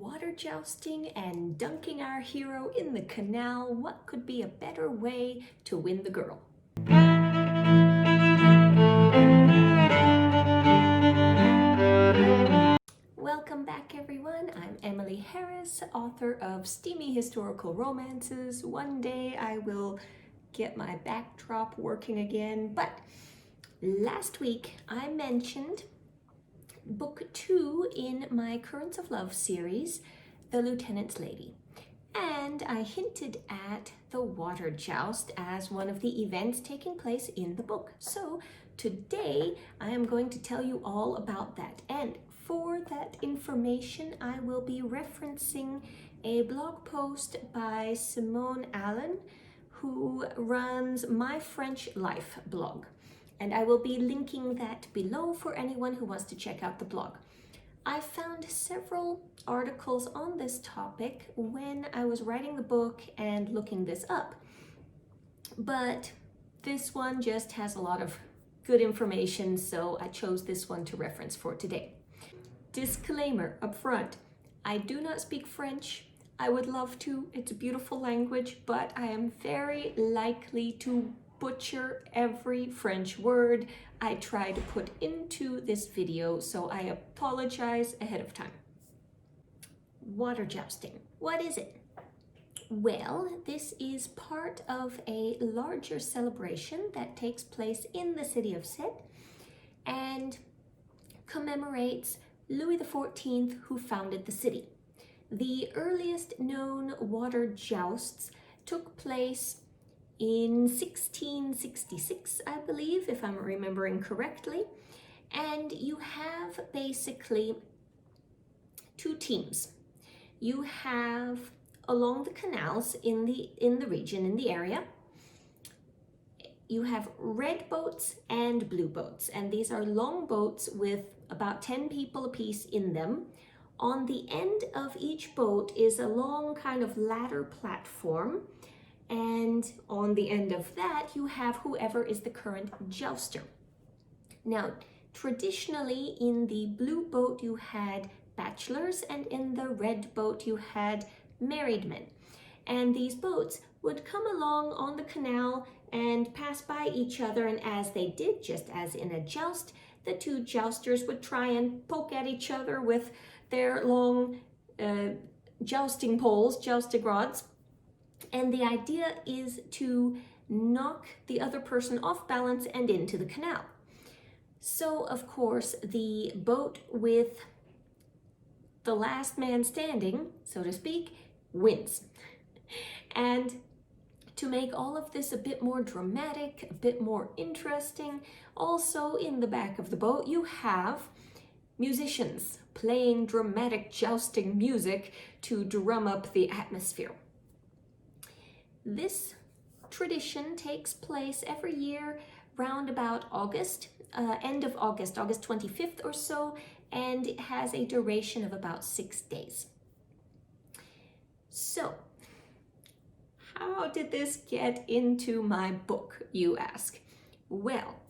water jousting and dunking our hero in the canal, what could be a better way to win the girl? Welcome back, everyone. I'm Emilee Harris, author of STEAMY Historical Romances. One day I will get my backdrop working again, but last week I mentioned book 2 in my Currents of Love series, The Lieutenant's Lady. And I hinted at the water joust as one of the events taking place in the book. So today I am going to tell you all about that. And for that information, I will be referencing a blog post by Simone Allen, who runs My French Life blog. And I will be linking that below for anyone who wants to check out the blog. I found several articles on this topic when I was writing the book and looking this up. But this one just has a lot of good information, so I chose this one to reference for today. Disclaimer up front, I do not speak French. I would love to, it's a beautiful language, but I am very likely to butcher every French word I try to put into this video, so I apologize ahead of time. Water jousting, what is it? Well, this is part of a larger celebration that takes place in the city of Sète and commemorates Louis XIV, who founded the city. The earliest known water jousts took place in 1666, I believe, if I'm remembering correctly. And you have basically two teams. You have along the canals in the region, in the area, you have red boats and blue boats, and these are long boats with about 10 people apiece in them. On the end of each boat is a long kind of ladder platform, and on the end of that you have whoever is the current jouster. Now, traditionally in the blue boat you had bachelors, and in the red boat you had married men. And these boats would come along on the canal and pass by each other, and as they did, just as in a joust, the two jousters would try and poke at each other with their long jousting poles, jousting rods. And the idea is to knock the other person off balance and into the canal. So, of course, the boat with the last man standing, so to speak, wins. And to make all of this a bit more dramatic, a bit more interesting, also in the back of the boat you have musicians playing dramatic jousting music to drum up the atmosphere. This tradition takes place every year round about August, end of August, August 25th or so, and it has a duration of about 6 days. So, how did this get into my book, you ask? Well,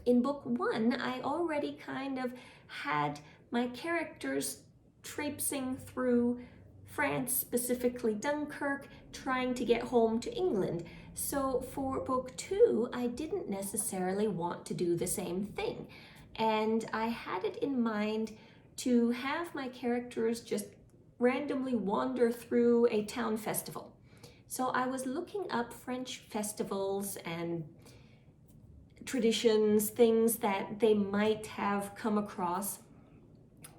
in book 1, I already kind of had my characters traipsing through France, specifically Dunkirk, trying to get home to England. So for book 2, I didn't necessarily want to do the same thing. And I had it in mind to have my characters just randomly wander through a town festival. So I was looking up French festivals and traditions, things that they might have come across.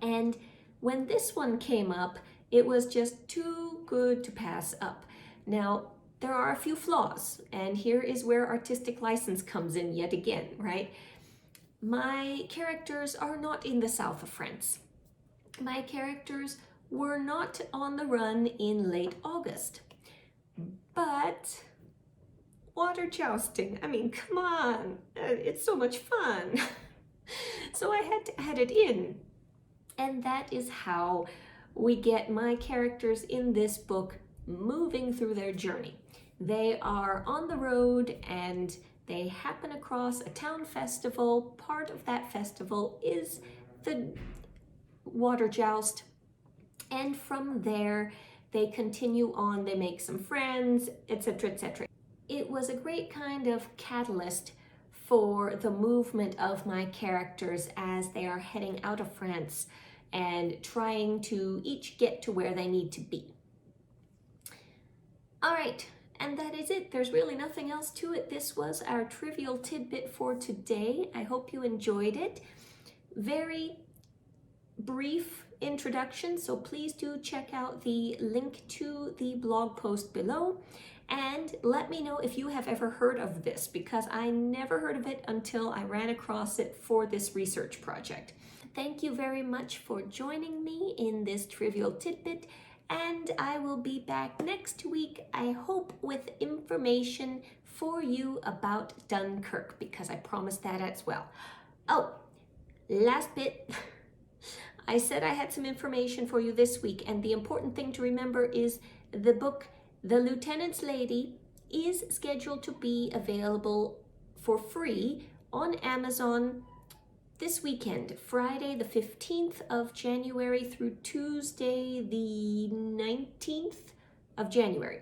And when this one came up, it was just too good to pass up. Now, there are a few flaws, and here is where artistic license comes in yet again, right? My characters are not in the south of France. My characters were not on the run in late August. But water jousting, I mean, come on, it's so much fun. So I had to add it in. And that is how we get my characters in this book moving through their journey. They are on the road and they happen across a town festival. Part of that festival is the water joust. And from there, they continue on, they make some friends, etc., etc. It was a great kind of catalyst for the movement of my characters as they are heading out of France and trying to each get to where they need to be. All right, and that is it. There's really nothing else to it. This was our trivial tidbit for today. I hope you enjoyed it. Very brief introduction, so please do check out the link to the blog post below. And let me know if you have ever heard of this, because I never heard of it until I ran across it for this research project. Thank you very much for joining me in this trivial tidbit, and I will be back next week, I hope, with information for you about Dunkirk, because I promised that as well. Oh, last bit. I said I had some information for you this week, and the important thing to remember is the book The Lieutenant's Lady is scheduled to be available for free on Amazon this weekend, Friday the 15th of January through Tuesday the 19th of January.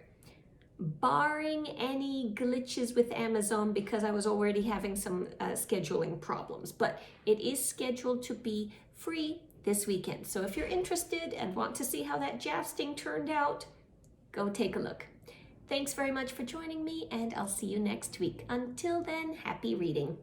Barring any glitches with Amazon, because I was already having some scheduling problems, but it is scheduled to be free this weekend. So if you're interested and want to see how that jousting turned out, go take a look. Thanks very much for joining me, and I'll see you next week. Until then, happy reading.